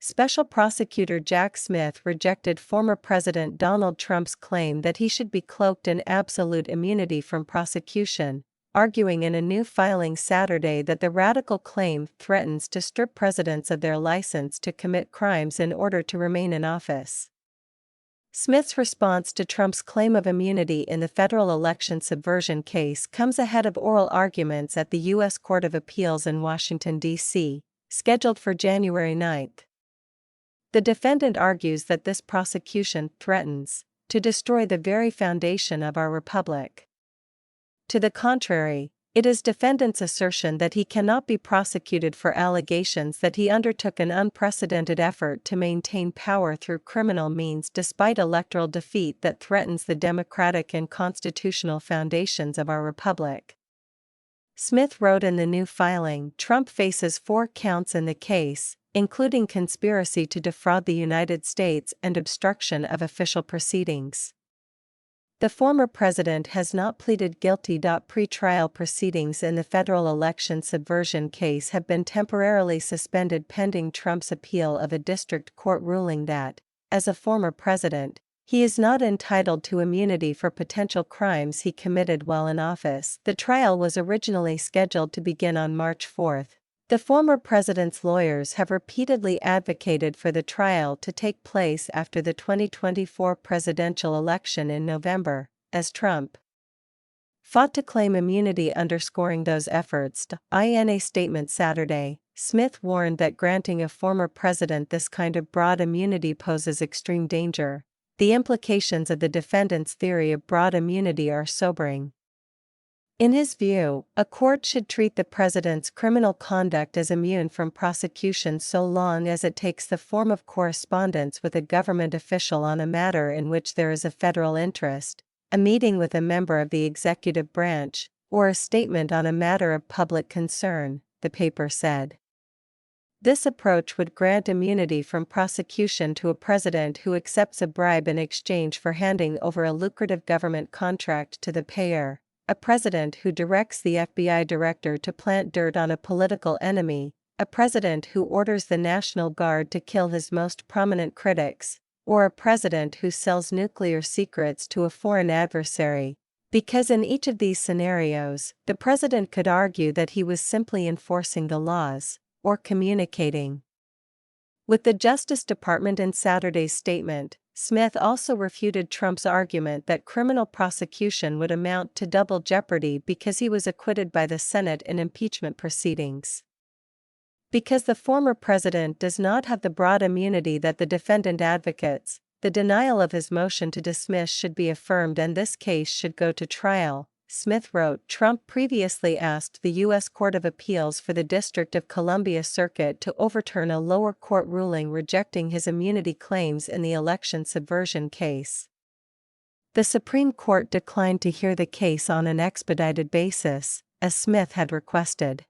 Special Prosecutor Jack Smith rejected former President Donald Trump's claim that he should be cloaked in absolute immunity from prosecution, arguing in a new filing Saturday that the radical claim threatens to strip presidents of their license to commit crimes in order to remain in office. Smith's response to Trump's claim of immunity in the federal election subversion case comes ahead of oral arguments at the U.S. Court of Appeals in Washington, D.C., scheduled for January 9. The defendant argues that this prosecution threatens to destroy the very foundation of our republic. To the contrary, it is defendant's assertion that he cannot be prosecuted for allegations that he undertook an unprecedented effort to maintain power through criminal means despite electoral defeat that threatens the democratic and constitutional foundations of our republic. Smith wrote in the new filing, Trump faces 4 counts in the case, including conspiracy to defraud the United States and obstruction of official proceedings. The former president has not pleaded guilty. Pre-trial proceedings in the federal election subversion case have been temporarily suspended pending Trump's appeal of a district court ruling that, as a former president, he is not entitled to immunity for potential crimes he committed while in office. The trial was originally scheduled to begin on March 4. The former president's lawyers have repeatedly advocated for the trial to take place after the 2024 presidential election in November, as Trump fought to claim immunity. Underscoring those efforts, in a statement Saturday, Smith warned that granting a former president this kind of broad immunity poses extreme danger. The implications of the defendant's theory of broad immunity are sobering. In his view, a court should treat the president's criminal conduct as immune from prosecution so long as it takes the form of correspondence with a government official on a matter in which there is a federal interest, a meeting with a member of the executive branch, or a statement on a matter of public concern, the paper said. This approach would grant immunity from prosecution to a president who accepts a bribe in exchange for handing over a lucrative government contract to the payer, a president who directs the FBI director to plant dirt on a political enemy, a president who orders the National Guard to kill his most prominent critics, or a president who sells nuclear secrets to a foreign adversary, because in each of these scenarios, the president could argue that he was simply enforcing the laws, or communicating with the Justice Department. In Saturday's statement, Smith also refuted Trump's argument that criminal prosecution would amount to double jeopardy because he was acquitted by the Senate in impeachment proceedings. Because the former president does not have the broad immunity that the defendant advocates, the denial of his motion to dismiss should be affirmed and this case should go to trial, Smith wrote. Trump previously asked the U.S. Court of Appeals for the District of Columbia Circuit to overturn a lower court ruling rejecting his immunity claims in the election subversion case. The Supreme Court declined to hear the case on an expedited basis, as Smith had requested.